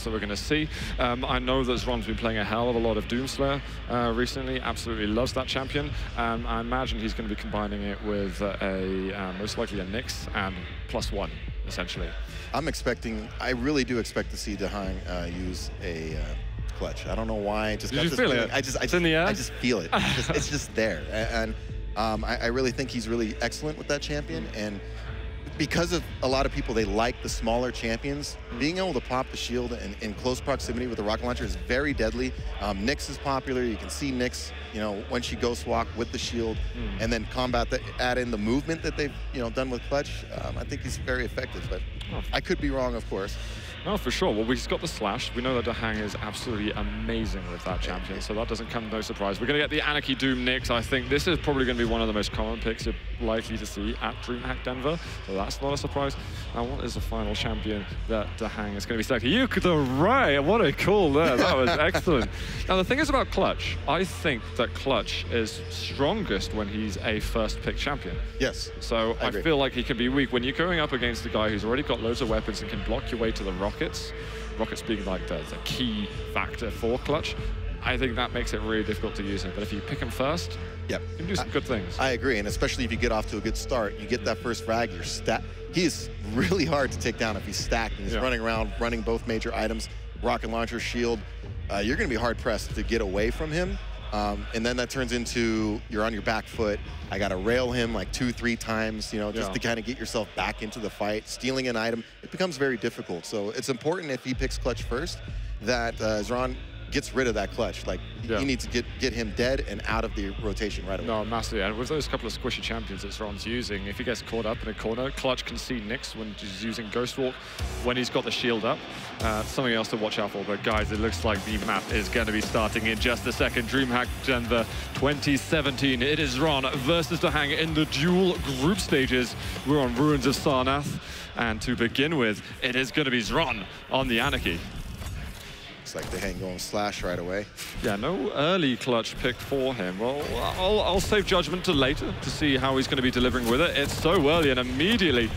that we're going to see. I know that Xron's been playing a hell of a lot of Doomslayer recently, absolutely loves that champion. I imagine he's going to be combining it with most likely a Nyx and +1, essentially. I really do expect to see DaHanG use a clutch. I don't know why. I just got this feeling. It's in the air? I just feel it. It's just there. And I really think he's really excellent with that champion. And because of a lot of people, they like the smaller champions, being able to pop the shield in close proximity with the rocket launcher is very deadly. Nyx is popular. You can see Nyx, when she ghost walk with the shield, and then combat that, add in the movement that they've done with clutch. I think he's very effective, but I could be wrong, of course. No, for sure. Well, he's got the slash. We know that DaHanG is absolutely amazing with that champion, so that doesn't come no surprise. We're going to get the Anarchy Doom Nyx. I think this is probably going to be one of the most common picks you're likely to see at Dreamhack Denver, so that's not a surprise. Now, what is the final champion that DaHanG is going to be selecting? You could the right. What a call there. That was excellent. Now, the thing is about Clutch, I think that Clutch is strongest when he's a first-pick champion. Yes. So I feel like he can be weak when you're going up against a guy who's already got loads of weapons and can block your way to the rockets being like the key factor for Clutch. I think that makes it really difficult to use him. But if you pick him first, you can do some good things. I agree, and especially if you get off to a good start, you get that first frag, you're stacked. He is really hard to take down if he's stacked and he's running around, running both major items, rocket launcher, shield. You're going to be hard pressed to get away from him. And then that turns into you're on your back foot. I got to rail him like 2-3 times, just to kind of get yourself back into the fight. Stealing an item, it becomes very difficult. So it's important if he picks clutch first that Xron gets rid of that clutch. Like, you need to get him dead and out of the rotation right away. No, massively. And with those couple of squishy champions that Xron's using, if he gets caught up in a corner, Clutch can see Nyx when he's using Ghost Walk, when he's got the shield up. Something else to watch out for. But guys, it looks like the map is going to be starting in just a second. Dreamhack Denver 2017. It is Xron versus DaHanG in the dual group stages. We're on Ruins of Sarnath. And to begin with, it is going to be Xron on the Anarchy. Looks like DaHanG going slash right away. Yeah, no early clutch pick for him. Well, I'll save judgment to later to see how he's going to be delivering with it. It's so early and immediately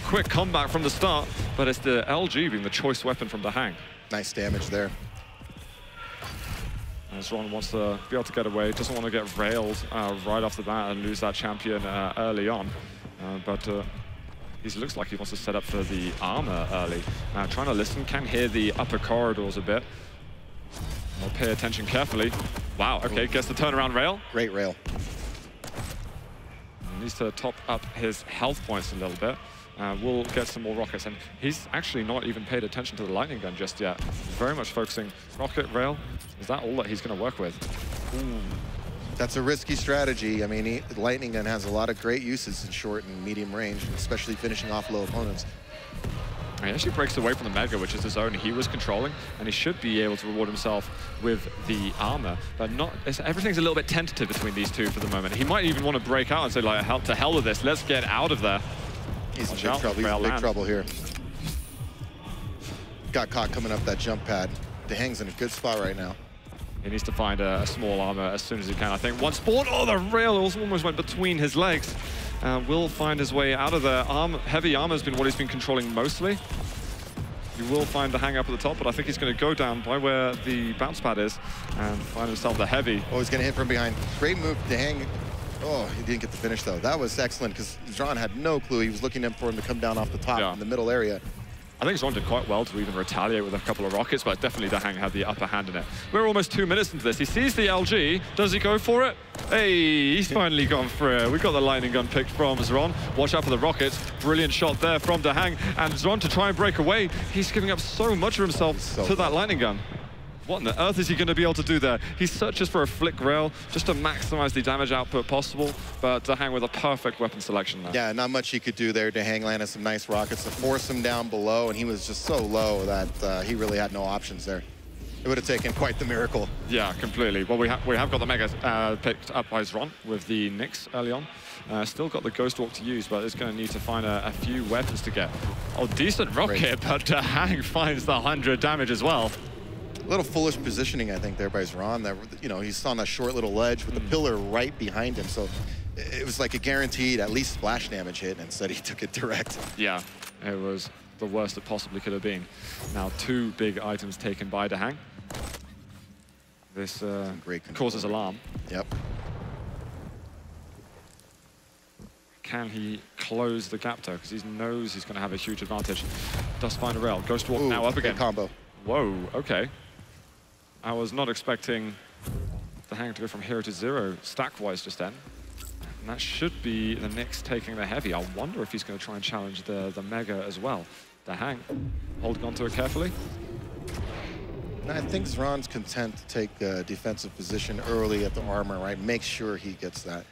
quick comeback from the start, but it's the LG being the choice weapon from DaHanG. Nice damage there. Xron wants to be able to get away, doesn't want to get railed right off the bat and lose that champion early on. He looks like he wants to set up for the armor early. Trying to listen, can hear the upper corridors a bit. I'll pay attention carefully. Wow, okay, gets the turnaround rail. Great rail. Needs to top up his health points a little bit. We'll get some more rockets, and he's actually not even paid attention to the lightning gun just yet. He's very much focusing rocket rail. Is that all that he's going to work with? Ooh. That's a risky strategy. I mean, lightning gun has a lot of great uses in short and medium range, especially finishing off low opponents. He actually breaks away from the Mega, which is the zone he was controlling, and he should be able to reward himself with the armor. But everything's a little bit tentative between these two for the moment. He might even want to break out and say, like, to hell with this, let's get out of there. He's in big trouble. He's in big trouble here. Got caught coming up that jump pad. DaHanG's in a good spot right now. He needs to find a small armor as soon as he can. I think one spawn. Oh, the rail almost went between his legs. Will find his way out of there. Heavy armor has been what he's been controlling mostly. He will find the hang up at the top, but I think he's going to go down by where the bounce pad is and find himself the heavy. Oh, he's going to hit from behind. Great move, DaHanG. Oh, he didn't get the finish, though. That was excellent, because Xron had no clue. He was looking for him to come down off the top in the middle area. I think Xron did quite well to even retaliate with a couple of rockets, but definitely DaHanG had the upper hand in it. We're almost 2 minutes into this. He sees the LG. Does he go for it? Hey, he's finally gone for it. We got the lightning gun picked from Xron. Watch out for the rockets. Brilliant shot there from DaHanG. And Xron to try and break away. He's giving up so much of himself to that lightning gun. What on the earth is he going to be able to do there? He searches for a flick rail just to maximize the damage output possible, but DaHanG with a perfect weapon selection there. Yeah, not much he could do there. DaHanG landed some nice rockets to force him down below, and he was just so low that he really had no options there. It would have taken quite the miracle. Yeah, completely. Well, we have got the Mega picked up by Xron with the Nyx early on. Still got the Ghost Walk to use, but it's going to need to find a few weapons to get. Oh, decent rocket, but DaHanG finds the 100 damage as well. A little foolish positioning, I think, there by Xron. That, he's on a short little ledge with the pillar right behind him, so it was like a guaranteed at least splash damage hit, and instead he took it direct. Yeah, it was the worst it possibly could have been. Now 2 big items taken by DaHanG. This causes alarm. Yep. Can he close the gap though? Because he knows he's going to have a huge advantage. Does find a rail. Ghost Walk now up again. Combo. Whoa, okay. I was not expecting DaHanG to go from 0 to 0 stack-wise just then. And that should be the Knicks taking the heavy. I wonder if he's going to try and challenge the Mega as well. DaHanG holding on to it carefully. I think Xron's content to take a defensive position early at the armor, right? Make sure he gets that.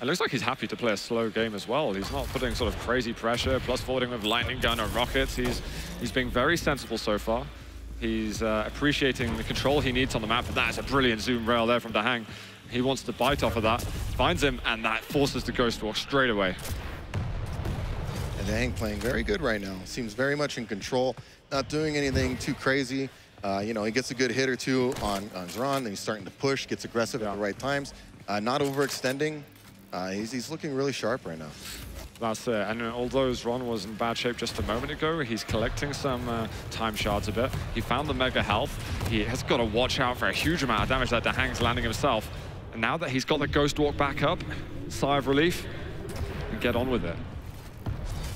It looks like he's happy to play a slow game as well. He's not putting sort of crazy pressure, plus forwarding with lightning gun or rockets. He's being very sensible so far. He's appreciating the control he needs on the map, but that's a brilliant zoom rail there from DaHanG. He wants to bite off of that, finds him, and that forces the Ghost Walk straight away. And DaHanG playing very good right now. Seems very much in control, not doing anything too crazy. You know, he gets a good hit or two on Xron, then he's starting to push, gets aggressive at the right times, not overextending. He's looking really sharp right now. That's it. And although Xron was in bad shape just a moment ago, he's collecting some time shards a bit. He found the Mega health. He has got to watch out for a huge amount of damage that DaHanG's landing himself. And now that he's got the Ghost Walk back up, sigh of relief, and get on with it.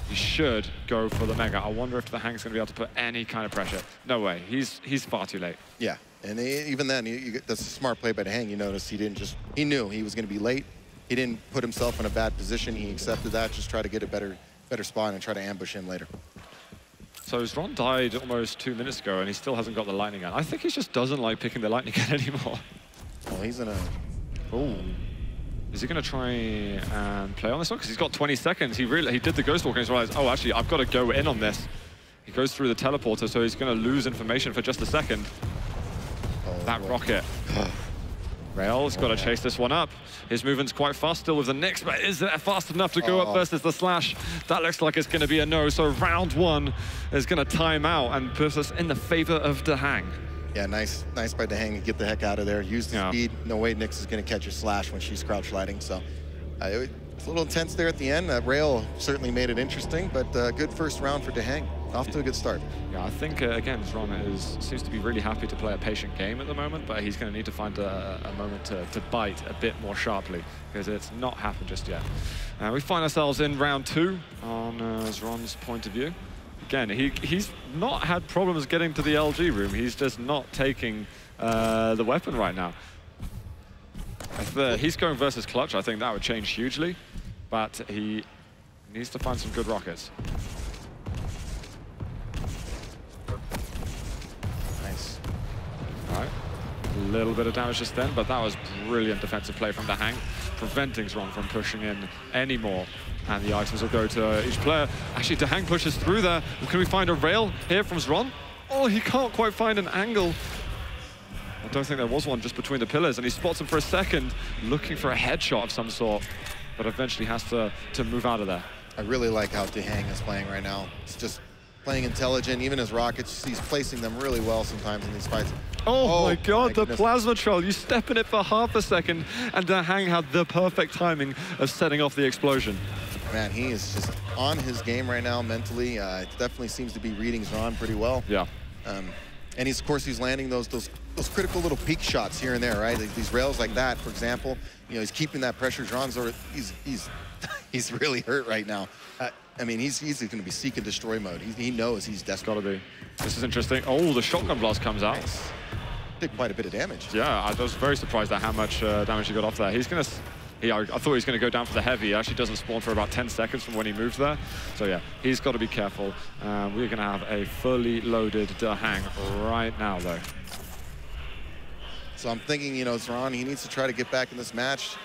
He should go for the Mega. I wonder if DaHanG's going to be able to put any kind of pressure. No way. He's far too late. Yeah, and even then, that's a smart play by DaHanG. You notice he knew he was going to be late. He didn't put himself in a bad position. He accepted that, just try to get a better spot and try to ambush him later. So Xron died almost 2 minutes ago, and he still hasn't got the lightning gun. I think he just doesn't like picking the lightning gun anymore. Well, he's in a... Oh. Is he going to try and play on this one? Because he's got 20 seconds. He did the Ghost Walk and he's realized, oh, actually, I've got to go in on this. He goes through the teleporter, so he's going to lose information for just a second. Oh, that rocket. Rail's got to chase this one up. His movement's quite fast still with the Knicks, but is it fast enough to go up versus the Slash? That looks like it's going to be a no, so round 1 is going to time out and put us in the favor of DaHanG. Yeah, nice by DaHanG to get the heck out of there. Use the speed. No way Nyx is going to catch a Slash when she's crouch sliding, so it's a little intense there at the end. Rail certainly made it interesting, but good first round for DaHanG. Off to a good start. Yeah, I think, again, Xron seems to be really happy to play a patient game at the moment, but he's going to need to find a moment to bite a bit more sharply, because it's not happened just yet. We find ourselves in round 2 on Xron's point of view. Again, he's not had problems getting to the LG room. He's just not taking the weapon right now. If he's going versus Clutch, I think that would change hugely, but he needs to find some good rockets. A little bit of damage just then, but that was brilliant defensive play from DaHanG, preventing Xron from pushing in anymore. And the items will go to each player. Actually, DaHanG pushes through there. Can we find a rail here from Xron? Oh, he can't quite find an angle. I don't think there was one just between the pillars, and he spots him for a second, looking for a headshot of some sort, but eventually has to move out of there. I really like how DaHanG is playing right now. It's just playing intelligent, even his rockets, he's placing them really well sometimes in these fights. Oh my God, the plasma troll. You step in it for half a second, and DaHanG had the perfect timing of setting off the explosion. Man, he is just on his game right now mentally. It definitely seems to be reading Xron pretty well. Yeah. And of course, he's landing those critical little peak shots here and there, right? These rails like that, for example. You know, he's keeping that pressure. Xron's he's really hurt right now. I mean, he's going to be seek and destroy mode. He knows he's desperate. Got to be. This is interesting. Oh, the shotgun blast comes out. Nice. Did quite a bit of damage. Yeah, I was very surprised at how much damage he got off there. He's going to... I thought he was going to go down for the heavy. He actually doesn't spawn for about 10 seconds from when he moved there. So yeah, he's got to be careful. We're going to have a fully loaded DaHanG right now, though. So I'm thinking, you know, Xron, he needs to try to get back in this match.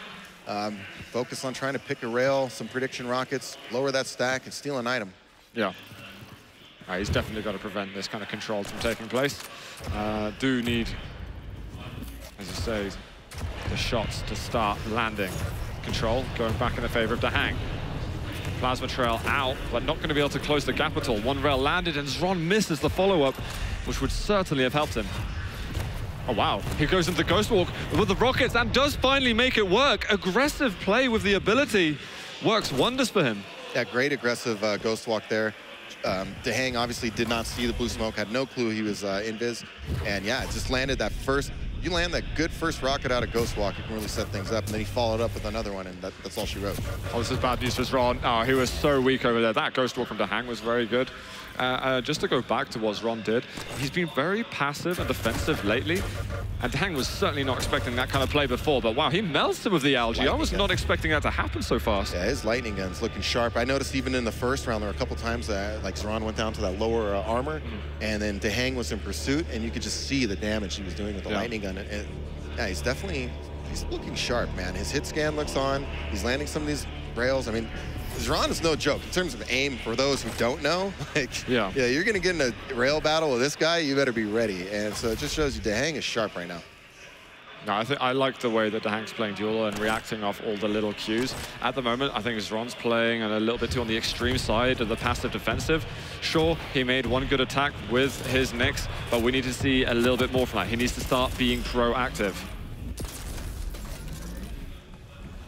Focus on trying to pick a rail, some prediction rockets, lower that stack, and steal an item. Yeah. He's definitely got to prevent this kind of control from taking place. Do need, as you say, the shots to start landing. Control going back in the favor of DaHanG. Plasma trail out, but not going to be able to close the gap at all. One rail landed, and Xron misses the follow-up, which would certainly have helped him. Oh, wow. He goes into the Ghost Walk with the rockets and does finally make it work. Aggressive play with the ability works wonders for him. Yeah, great aggressive Ghost Walk there. DaHanG obviously did not see the blue smoke, had no clue he was invis. And yeah, it just landed that first. You land that good first rocket out of Ghost Walk, you can really set things up. And then he followed up with another one, and that's all she wrote. Oh, this is bad news for Xron. Oh, he was so weak over there. That Ghost Walk from DaHanG was very good. Just to go back to what Xron did, he's been very passive and defensive lately. And DaHanG was certainly not expecting that kind of play before. But wow, he melts him with the algae. I was not expecting that to happen so fast. Yeah, his lightning gun's looking sharp. I noticed even in the first round, there were a couple times that like Xron went down to that lower armor, and then DaHanG was in pursuit, and you could just see the damage he was doing with the lightning gun. And yeah, he's looking sharp, man. His hit scan looks on. He's landing some of these rails. I mean, Xron is no joke in terms of aim. For those who don't know, like, yeah, you're gonna get in a rail battle with this guy, you better be ready. And so it just shows you DaHanG is sharp right now. No, I like the way that DaHanG's playing duel and reacting off all the little cues. At the moment, I think Xron's playing a little bit too on the extreme side of the passive defensive. Sure, he made one good attack with his Nyx, but we need to see a little bit more from that. He needs to start being proactive.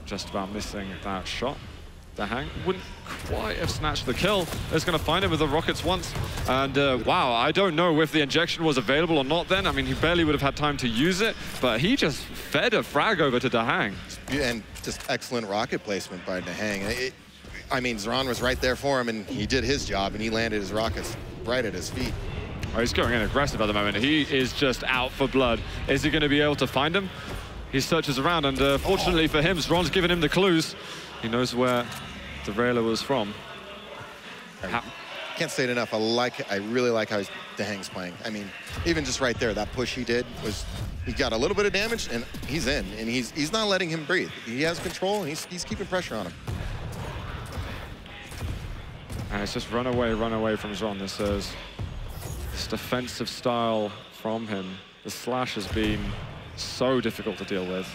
Just about missing that shot. DaHanG wouldn't quite have snatched the kill. It's going to find him with the rockets once. And wow, I don't know if the injection was available or not then. I mean, he barely would have had time to use it, but he just fed a frag over to DaHanG. And just excellent rocket placement by DaHanG. I mean, Xron was right there for him, and he did his job, and he landed his rockets right at his feet. Oh, he's going in aggressive at the moment. He is just out for blood. Is he going to be able to find him? He searches around, and fortunately for him, Xron's given him the clues. He knows where the railer was from. I can't say it enough. I really like how DaHanG's playing. I mean, even just right there, that push he did was, he got a little bit of damage, and he's in, and he's not letting him breathe. He has control, and he's keeping pressure on him. And it's just run away from Xron. This defensive style from him. The slash has been so difficult to deal with.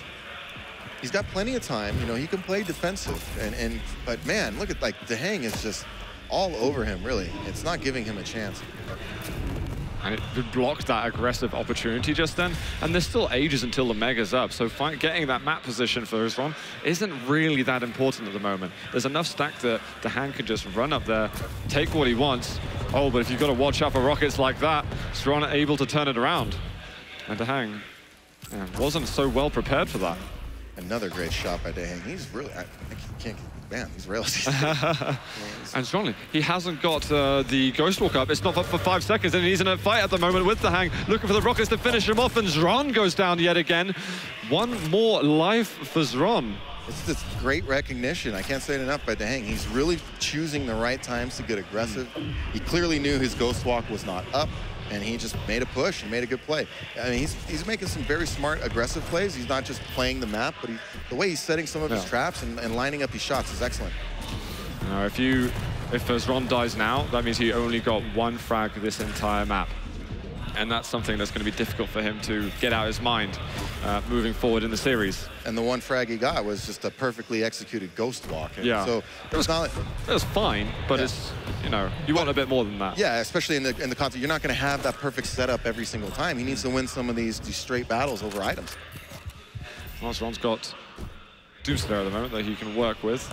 He's got plenty of time, you know, he can play defensive, but man, look at, like, DaHanG is just all over him, really. It's not giving him a chance. And it blocked that aggressive opportunity just then, and there's still ages until the Mega's up, so getting that map position for Xron isn't really that important at the moment. There's enough stack that DaHanG can just run up there, take what he wants. Oh, but if you've got to watch out for rockets like that, Xron able to turn it around. And DaHanG wasn't so well prepared for that. Another great shot by DaHanG. He's really, I can't, man, these rails. And strongly, he hasn't got the Ghost Walk up. It's not up for 5 seconds, and he's in a fight at the moment with DaHanG, looking for the rockets to finish him off, and Xron goes down yet again. One more life for Xron. It's just great recognition. I can't say it enough by DaHanG. He's really choosing the right times to get aggressive. He clearly knew his Ghost Walk was not up, and he just made a push and made a good play. I mean, he's making some very smart, aggressive plays. He's not just playing the map, but the way he's setting some of his traps and lining up his shots is excellent. If Xron dies now, that means he only got one frag this entire map. And that's something that's going to be difficult for him to get out of his mind moving forward in the series. And the one frag he got was just a perfectly executed Ghost Walk. And so it was fine, but it's, you know, you want a bit more than that. Yeah, especially in the concept, you're not going to have that perfect setup every single time. He needs to win some of these straight battles over items. Well, Xron's got Doomslayer at the moment that he can work with.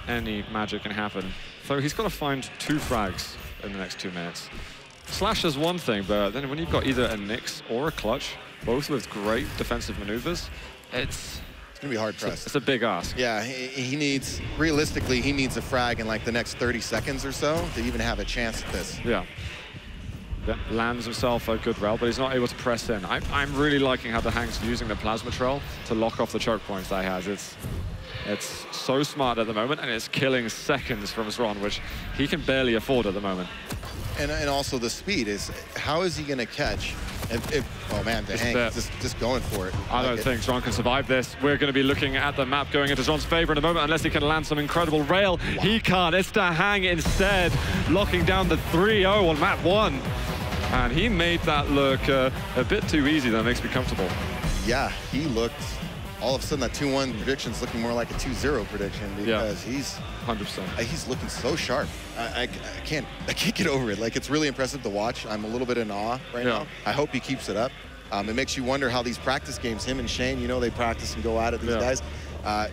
Any magic can happen. So he's got to find 2 frags in the next 2 minutes. Slash is one thing, but then when you've got either a Nyx or a Clutch, both with great defensive maneuvers, it's gonna be hard pressed. It's a big ask. Yeah, he needs, realistically, he needs a frag in like the next 30 seconds or so to even have a chance at this. Yeah. Lands himself a good rail, but he's not able to press in. I'm really liking how DaHanG's using the plasma trail to lock off the choke points that he has. It's so smart at the moment, and it's killing seconds from Xron, which he can barely afford at the moment. And also the speed is, how is he going to catch? Oh man, DaHanG is just going for it. I don't think Xron can survive this. We're going to be looking at the map going into Xron's favor in a moment, unless he can land some incredible rail. Wow. He can't. It's DaHanG instead, locking down the 3-0 on map 1. And he made that look a bit too easy. That makes me comfortable. Yeah, he looked, all of a sudden that 2-1 prediction's looking more like a 2-0 prediction, because he's 100%. He's looking so sharp. I can't get over it. Like, it's really impressive to watch. I'm a little bit in awe right now. I hope he keeps it up. It makes you wonder how these practice games, him and Shane, you know, they practice and go at it, these guys.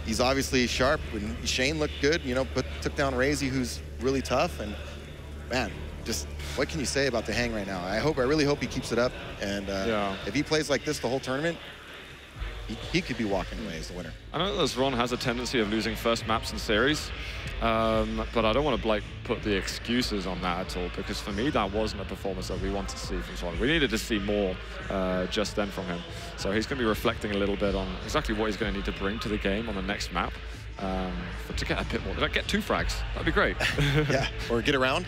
He's obviously sharp. When Shane looked good, you know, took down Razy, who's really tough, and man, just what can you say about DaHanG right now? I really hope he keeps it up. And if he plays like this the whole tournament, he could be walking away as the winner. I know that Xron has a tendency of losing first maps in series, but I don't want to put the excuses on that at all, because for me that wasn't a performance that we wanted to see from Xron. We needed to see more just then from him. So he's going to be reflecting a little bit on exactly what he's going to need to bring to the game on the next map. To get a bit more, get 2 frags, that'd be great. Yeah, or get around.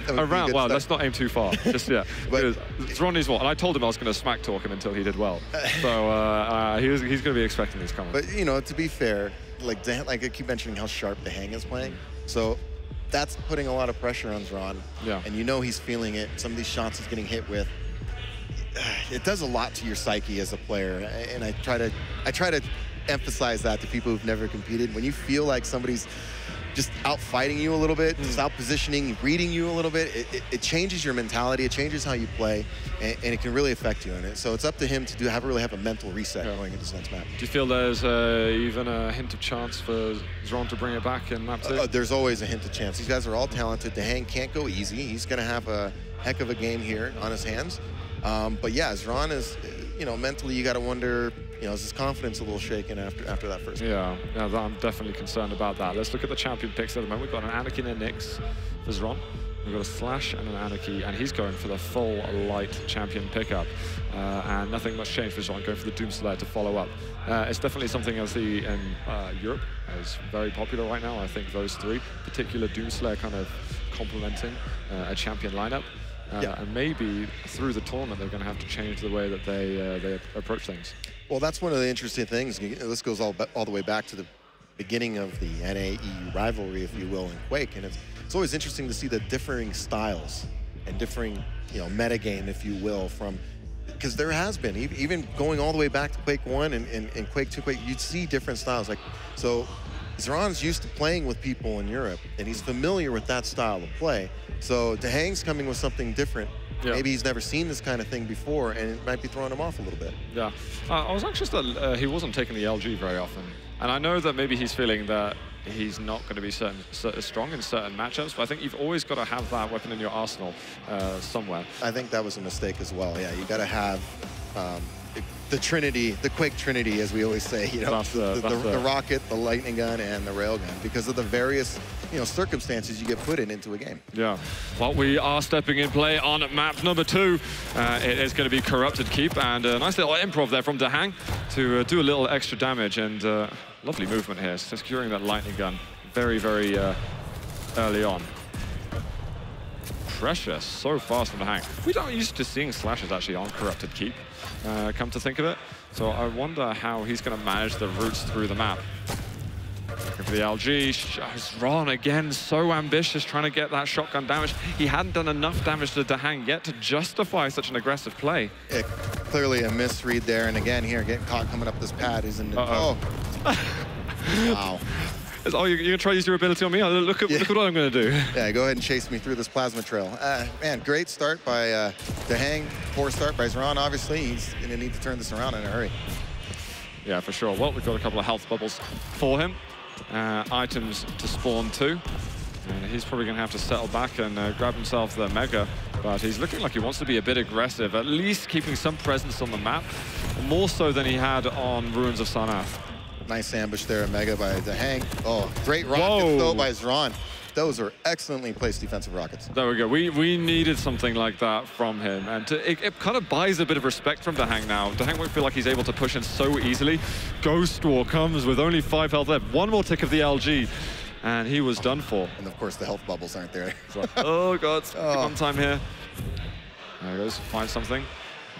Around, well, let's not aim too far, just yet. But Xron is what, and I told him I was going to smack talk him until he did well. So he's going to be expecting these comments. But, you know, to be fair, like I keep mentioning how sharp DaHanG is playing. So that's putting a lot of pressure on Xron. Yeah. And you know he's feeling it. Some of these shots he's getting hit with. It does a lot to your psyche as a player. And I try to emphasize that to people who've never competed. When you feel like somebody's just out fighting you a little bit, just out positioning, reading you a little bit, it changes your mentality, it changes how you play, and it can really affect you in it. So it's up to him to really have a mental reset going into this next map. Do you feel there's even a hint of chance for Xron to bring it back in map 2? There's always a hint of chance. These guys are all talented. DaHanG can't go easy. He's going to have a heck of a game here on his hands. But yeah, Xron is, you know, mentally you got to wonder, you know, is his confidence a little shaken after that first game? Yeah, I'm definitely concerned about that. Let's look at the champion picks at the moment. We've got an Anarchy and a Nyx for Xron. We've got a Slash and an Anarchy, and he's going for the full light champion pickup. And nothing much changed for Xron, going for the Doomslayer to follow up. It's definitely something I see in Europe is very popular right now. I think those 3, particular Doomslayer kind of complementing a champion lineup. And maybe through the tournament, they're going to have to change the way that they approach things. Well, that's one of the interesting things. This goes all the way back to the beginning of the NA-EU rivalry, if you will, in Quake. And it's always interesting to see the differing styles and differing, you know, metagame, if you will, from, because there has been, even going all the way back to Quake 1 and Quake 2, you'd see different styles. Like, so Xron's used to playing with people in Europe, and he's familiar with that style of play. So DaHanG's coming with something different. Yeah. Maybe he's never seen this kind of thing before, and it might be throwing him off a little bit. Yeah, I was anxious that he wasn't taking the LG very often. And I know that maybe he's feeling that he's not going to be strong in certain matchups, but I think you've always got to have that weapon in your arsenal somewhere. I think that was a mistake as well. Yeah, you got to have the Trinity, the Quake Trinity, as we always say. You know, the rocket, the lightning gun, and the railgun, because of the various, you know, circumstances you get put into a game. Yeah. Well, we are stepping in play on map number 2. It is going to be Corrupted Keep, and a nice little improv there from DaHanG to do a little extra damage, and lovely movement here, securing that lightning gun very, very early on. Pressure so fast from DaHanG. We don't used to seeing slashes actually on Corrupted Keep, come to think of it. So I wonder how he's going to manage the routes through the map. Looking for the LG. Xron again, so ambitious, trying to get that shotgun damage. He hadn't done enough damage to DaHanG yet to justify such an aggressive play. Clearly a misread there, and again here, getting caught coming up this pad is in the... Oh. Wow. Oh, you're going to try to use your ability on me? Look at what I'm going to do. Yeah, go ahead and chase me through this plasma trail. Man, great start by DaHanG. Poor start by Xron, obviously. He's going to need to turn this around in a hurry. Yeah, for sure. Well, we've got a couple of health bubbles for him. Items to spawn too. He's probably going to have to settle back and grab himself the Mega. But he's looking like he wants to be a bit aggressive, at least keeping some presence on the map, more so than he had on Ruins of Sarnath. Nice ambush there, a Mega by DaHanG. Oh, great rockets though by Xron. Those are excellently placed defensive rockets. There we go. We needed something like that from him. And it kind of buys a bit of respect from DaHanG now. DaHanG won't feel like he's able to push in so easily. Ghost War comes with only 5 health left. One more tick of the LG, and he was done for. And of course, the health bubbles aren't there. Oh, God. One time here. There he goes. Find something.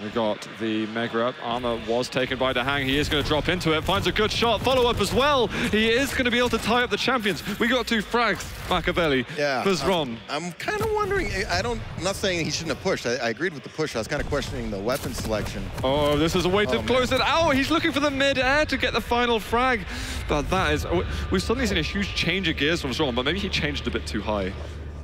We got the Mega up. Armor was taken by DaHanG. He is going to drop into it. Finds a good shot. Follow up as well. He is going to be able to tie up the champions. We got 2 frags, Machiavelli. Yeah. For Xron. I'm kind of wondering. I'm not saying he shouldn't have pushed. I agreed with the push. I was kind of questioning the weapon selection. Oh, this is a way to close it out. He's looking for the mid-air to get the final frag. But that is... We've suddenly seen a huge change of gears from Xron, but maybe he changed a bit too high.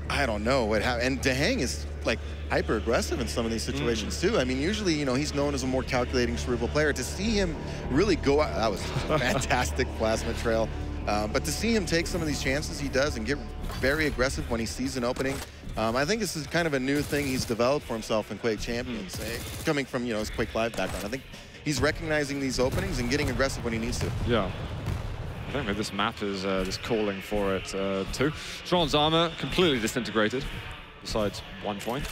I don't know what happened. And DaHanG is like hyper aggressive in some of these situations too. I mean, usually, you know, he's known as a more calculating, cerebral player. To see him really go out, that was a fantastic plasma trail. But to see him take some of these chances he does and get very aggressive when he sees an opening, I think this is kind of a new thing he's developed for himself in Quake Champions, coming from, you know, his Quake Live background. I think he's recognizing these openings and getting aggressive when he needs to. Yeah. I think maybe this map is just calling for it too. Xron's armor completely disintegrated, besides 1 point.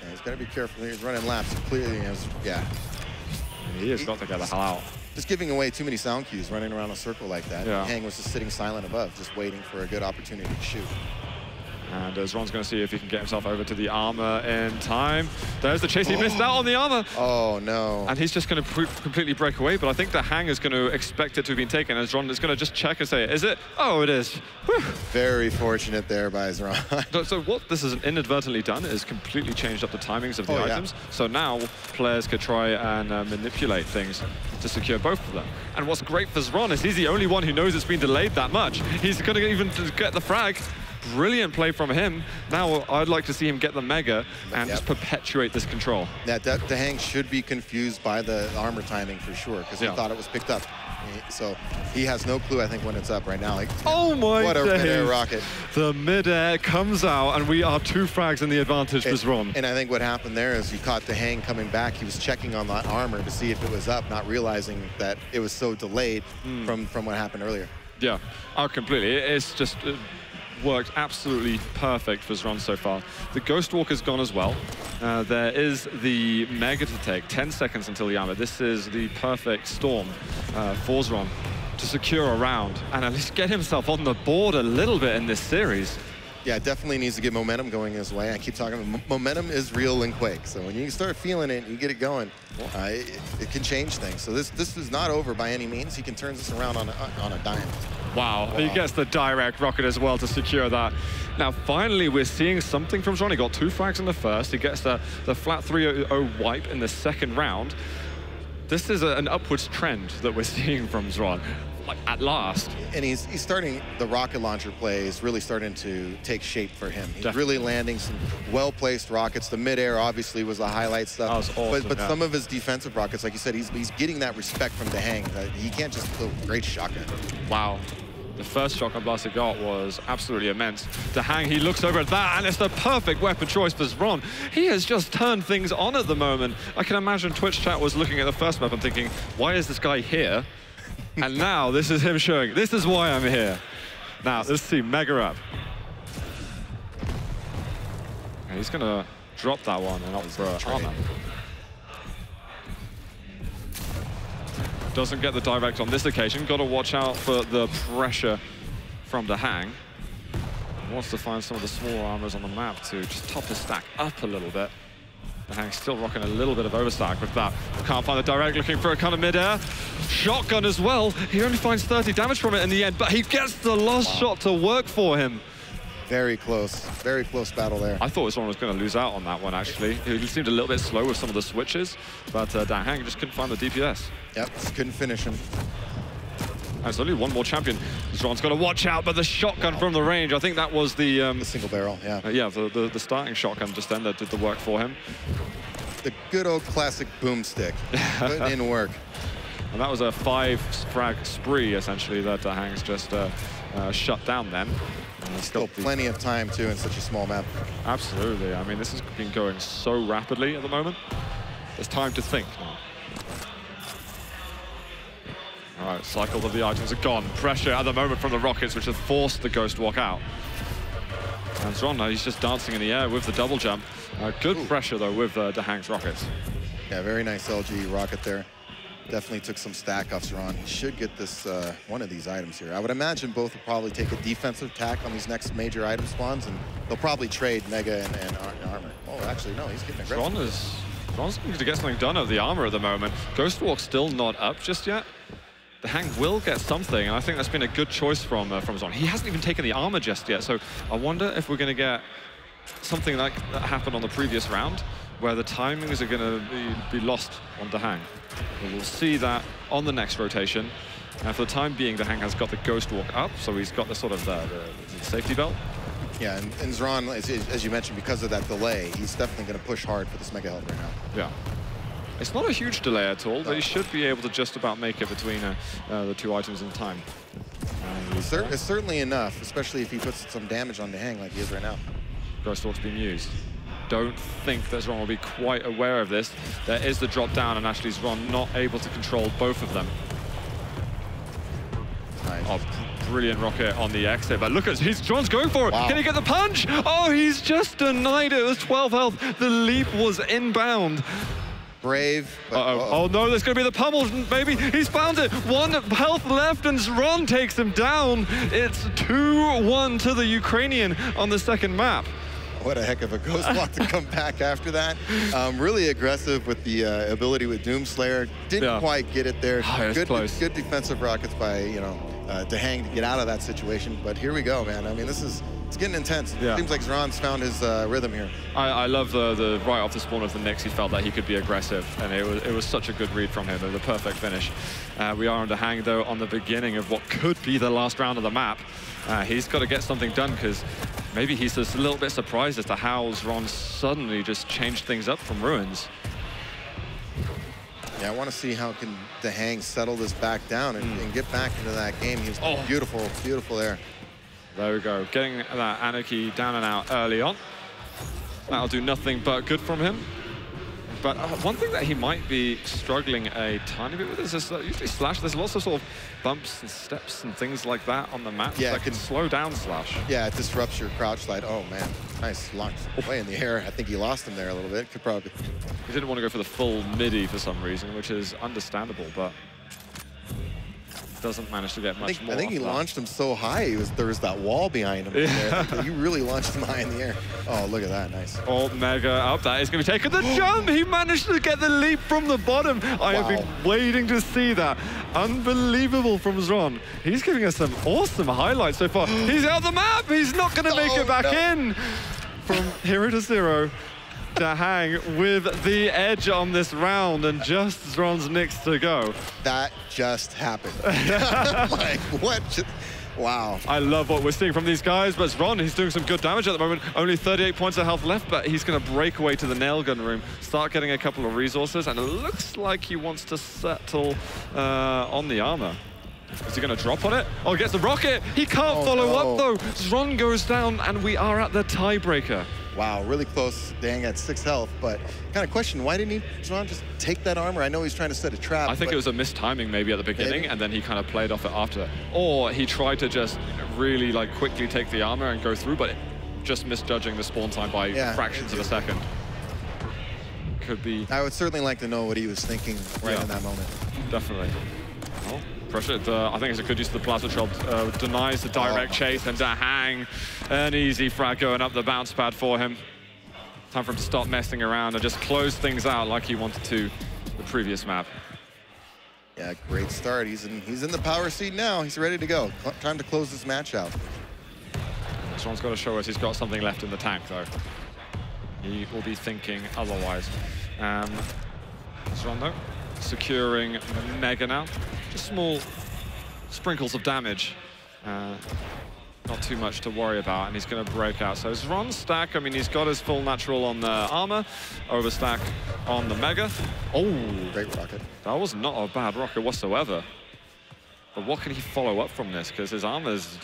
Yeah, he's got to be careful. He's running laps. Clearly, yeah. He has got to get the hell out. Just giving away too many sound cues, running around a circle like that. Yeah. DaHanG was just sitting silent above, just waiting for a good opportunity to shoot. And Xron's going to see if he can get himself over to the armor in time. There's the chase. He missed out on the armor. Oh, no. And he's just going to completely break away. But I think DaHanG is going to expect it to have been taken. And Xron is going to just check and say, is it? Oh, it is. Whew. Very fortunate there by Xron. So what this has inadvertently done is completely changed up the timings of the items. Yeah. So now players could try and manipulate things to secure both of them. And what's great for Xron is he's the only one who knows it's been delayed that much. He's going to even get the frag. Brilliant play from him. Now I'd like to see him get the mega and just perpetuate this control. Yeah, DaHanG should be confused by the armor timing for sure, because he thought it was picked up. So he has no clue, I think, when it's up right now. Like, oh my what a mid-air rocket. The mid-air comes out, and we are 2 frags in the advantage for Xron. And I think what happened there is you caught DaHanG coming back. He was checking on that armor to see if it was up, not realizing that it was so delayed from what happened earlier. Yeah, completely. It's just... worked absolutely perfect for Xron so far. The Ghost Walker's gone as well. There is the Mega to take, 10 seconds until the armor. This is the perfect storm for Xron to secure a round and at least get himself on the board a little bit in this series. Yeah, definitely needs to get momentum going his way. I keep talking, momentum is real in Quake. So when you start feeling it and you get it going, it can change things. So this is not over by any means. He can turn this around on a dime. Wow, he gets the direct rocket as well to secure that. Now, finally, we're seeing something from Xron. He got 2 frags in the first. He gets the flat 3-0 wipe in the second round. This is an upwards trend that we're seeing from Xron, like, at last. And he's starting, the rocket launcher play is really starting to take shape for him. He's really landing some well-placed rockets. The mid-air obviously was the highlight stuff. That was awesome, but some of his defensive rockets, like you said, he's getting that respect from DaHanG. He can't just throw great shotgun. Wow. The first shotgun blast he got was absolutely immense. DaHanG, he looks over at that, and it's the perfect weapon choice for Xron. He has just turned things on at the moment. I can imagine Twitch chat was looking at the first map and thinking, why is this guy here? And now this is him showing, this is why I'm here. Now, let's see, mega up. And he's gonna drop that one and opt for armor. Doesn't get the direct on this occasion. Got to watch out for the pressure from DaHanG. Wants to find some of the smaller armors on the map to just top his stack up a little bit. DaHanG still rocking a little bit of overstack with that. Can't find the direct, looking for a kind of mid-air. Shotgun as well. He only finds 30 damage from it in the end, but he gets the last shot to work for him. Very close battle there. I thought Xron was going to lose out on that one, actually. He seemed a little bit slow with some of the switches, but DaHanG just couldn't find the DPS. Yep, just couldn't finish him. There's only one more champion. Xron's got to watch out, but the shotgun from the range, I think that was the single barrel, yeah. Yeah, the starting shotgun just then that did the work for him. The good old classic boomstick, putting in work. And that was a 5-frag spree, essentially, that DaHanG's just shut down then. Still plenty of time, too, in such a small map. Absolutely. I mean, this has been going so rapidly at the moment. There's time to think now. All right, cycle of the items are gone. Pressure at the moment from the rockets, which have forced the Ghost Walk out. And Xron, he's just dancing in the air with the double jump. Good pressure, though, with DaHanG's rockets. Yeah, very nice LG rocket there. Definitely took some stack off Xron. He should get this one of these items here. I would imagine both will probably take a defensive tack on these next major item spawns, and they'll probably trade Mega and armor. Oh, actually, no, he's getting aggressive. Xron's going to get something done at the armor at the moment. Ghost Walk's still not up just yet. DaHanG will get something, and I think that's been a good choice from Xron. He hasn't even taken the armor just yet, so I wonder if we're going to get something like that happened on the previous round, where the timings are going to be lost on DaHanG. We'll see that on the next rotation. And for the time being, DaHanG has got the Ghost Walk up, so he's got the sort of the safety belt. Yeah, and Xron, as you mentioned, because of that delay, he's definitely going to push hard for this Mega Help right now. Yeah. It's not a huge delay at all. They should be able to just about make it between the 2 items in time. It's certainly enough, especially if he puts some damage on DaHanG like he is right now. Ghost Orc's being used. Don't think that Xron will be quite aware of this. There is the drop down, and actually Xron not able to control both of them. Nice. Oh, brilliant rocket on the exit, but look at Xron's going for it. Wow. Can he get the punch? Oh, he's just denied it. It was 12 health. The leap was inbound. Brave. Oh no, there's going to be the pummel, maybe. He's found it. 1 health left, and Xron takes him down. It's 2-1 to the Ukrainian on the second map. What a heck of a ghost walk to come back after that. Really aggressive with the ability with Doomslayer. Didn't quite get it there. Good defensive rockets by, DaHanG to get out of that situation. But here we go, man. I mean, it's getting intense. Yeah. Seems like Xron's found his rhythm here. I love the right off the spawn of the Nyx. He felt that he could be aggressive, and it was such a good read from him. The perfect finish. We are on DaHanG, though, on the beginning of what could be the last round of the map. He's got to get something done, because maybe he's just a little bit surprised as to how Xron suddenly just changed things up from Ruins. Yeah, I want to see how can DaHanG settle this back down and get back into that game. He was beautiful, beautiful there. There we go, getting that Anarchy down and out early on. That'll do nothing but good from him. But one thing that he might be struggling a tiny bit with is this, usually Slash, there's lots of sort of bumps and steps and things like that on the map that can slow down Slash. Yeah, it disrupts your crouch slide. Oh man, nice launch way in the air. I think he lost him there a little bit. Could probably. He didn't want to go for the full midi for some reason, which is understandable, but doesn't manage to get much more. I think he launched him so high, there was that wall behind him. Yeah. He really launched him high in the air. Oh, look at that, nice. Oh, Mega up, that is going to be taken. The jump, he managed to get the leap from the bottom. I have been waiting to see that. Unbelievable from Xron. He's giving us some awesome highlights so far. He's out the map, he's not going to make it back in. From 0-0. DaHanG with the edge on this round, and just Xron's Nyx to go. That just happened. Like, what? Wow. I love what we're seeing from these guys, but Xron, he's doing some good damage at the moment. Only 38 points of health left, but he's going to break away to the nail gun room, start getting a couple of resources, and it looks like he wants to settle on the armor. Is he going to drop on it? Oh, he gets the rocket. He can't follow up, though. Xron goes down, and we are at the tiebreaker. Wow, really close. DaHanG at 6 health, but kind of question, why didn't Xron just take that armor? I know he's trying to set a trap. I think it was a mistiming maybe at the beginning, and then he kind of played off it after. Or he tried to just really quickly take the armor and go through, but just misjudging the spawn time by fractions of a second. Could be. I would certainly like to know what he was thinking right in that moment. Definitely. Oh. Pressure. I think it's a good use of the plasma shot. Denies the direct chase, and DaHanG, an easy frag going up the bounce pad for him. Time for him to stop messing around and just close things out like he wanted to the previous map. Yeah, great start. He's in the power seat now. He's ready to go. Time to close this match out. Xron's got to show us he's got something left in the tank, though. He will be thinking otherwise. Xron, though, securing Mega now. Just small sprinkles of damage. Not too much to worry about, and he's going to break out. So Xron's stack, I mean, he's got his full natural on the armor, overstack on the Mega. Oh, great rocket. That was not a bad rocket whatsoever. But what can he follow up from this? Because his armor is,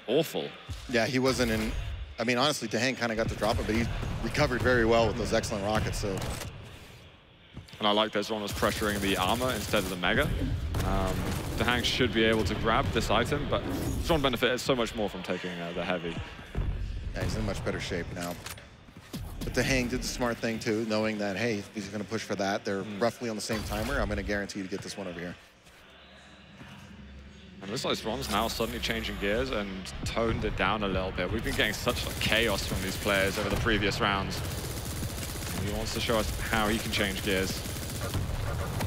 awful. Yeah, he wasn't in... I mean, honestly, DaHanG kind of got to drop it, but he recovered very well with those excellent rockets, so... And I like that Xron was pressuring the armor instead of the Mega. DaHanG should be able to grab this item, but Xron benefited so much more from taking the heavy. Yeah, he's in much better shape now. But DaHanG did the smart thing too, knowing that, hey, if he's going to push for that, they're roughly on the same timer. I'm going to guarantee to get this one over here. And this Xron's now suddenly changing gears and toned it down a little bit. We've been getting such chaos from these players over the previous rounds. He wants to show us how he can change gears.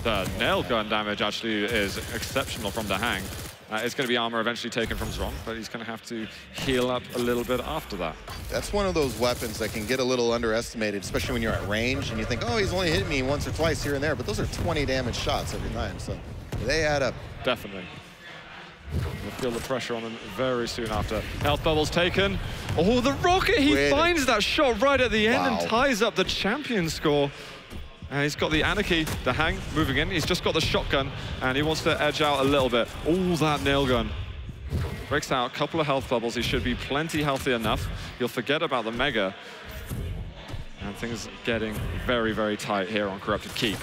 The nail gun damage actually is exceptional from DaHanG. It's going to be armor eventually taken from Xron, but he's going to have to heal up a little bit after that. That's one of those weapons that can get a little underestimated, especially when you're at range and you think, oh, he's only hit me once or twice here and there, but those are 20 damage shots every time, so they add up. Definitely. We'll feel the pressure on him very soon after. Health bubbles taken. Oh, the rocket! He finds that shot right at the end and ties up the champion score. And he's got the Anarchy, DaHanG moving in. He's just got the shotgun, and he wants to edge out a little bit. Oh, that nail gun. Breaks out a couple of health bubbles. He should be plenty healthy enough. You'll forget about the Mega. And things getting very, very tight here on Corrupted Keep.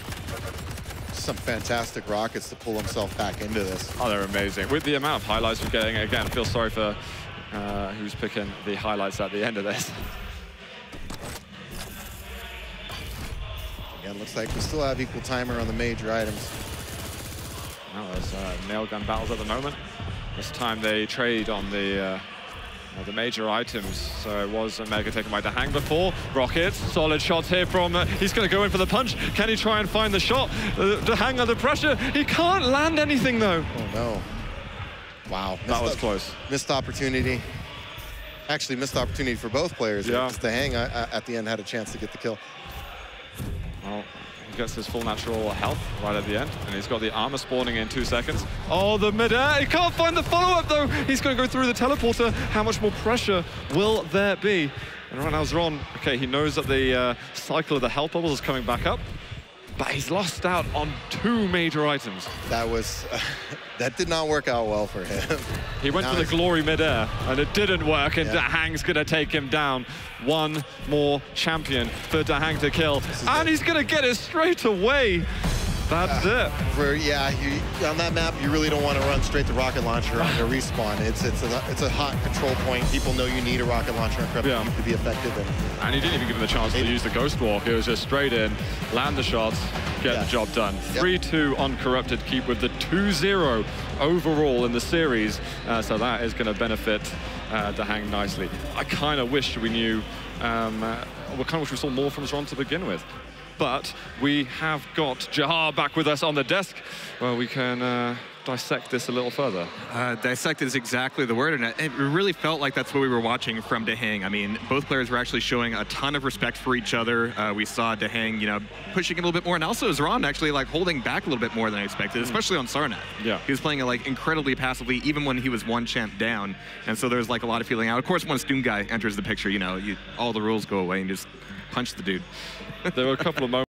Some fantastic rockets to pull himself back into this. Oh, they're amazing. With the amount of highlights we're getting, again, I feel sorry for who's picking the highlights at the end of this. Again, looks like we still have equal timer on the major items. Well, there's nail gun battles at the moment. This time they trade on the major items. So it was a Mega taken by DaHanG before. Rockets, solid shots here from, he's going to go in for the punch. Can he try and find the shot? DaHanG under pressure. He can't land anything though. Oh no. Wow. That was close. Missed opportunity. Actually missed opportunity for both players. Yeah. Because DaHanG at the end had a chance to get the kill. Well, he gets his full natural health right at the end, and he's got the armor spawning in 2 seconds. Oh, the mid-air, he can't find the follow-up though. He's going to go through the teleporter. How much more pressure will there be? And right now Xron, okay, he knows that the cycle of the health bubbles is coming back up, but he's lost out on 2 major items. That was, that did not work out well for him. He went for the glory mid-air, and it didn't work, and DaHanG's gonna take him down. One more champion for DaHanG to kill, and he's gonna get it straight away. That's it. On that map, you really don't want to run straight to rocket launcher on your respawn. It's a hot control point. People know you need a rocket launcher on to be effective. And he didn't even give him the chance to use the Ghost Walk. It was just straight in, land the shots, get the job done. 3-2 on Corrupted Keep with the 2-0 overall in the series. So that is going to benefit DaHanG nicely. I kind of wish we knew, we saw more from Xron to begin with. But we have got Jahar back with us on the desk, where we can dissect this a little further. Dissect is exactly the word, and it really felt like that's what we were watching from DaHanG. I mean, both players were actually showing a ton of respect for each other. We saw DaHanG, pushing a little bit more, and also Xron actually holding back a little bit more than I expected, especially on Sarnath. Yeah, he was playing it incredibly passively, even when he was 1 champ down, and so there's a lot of feeling out. Of course, once Doom Guy enters the picture, all the rules go away and just punch the dude. There were a couple of moments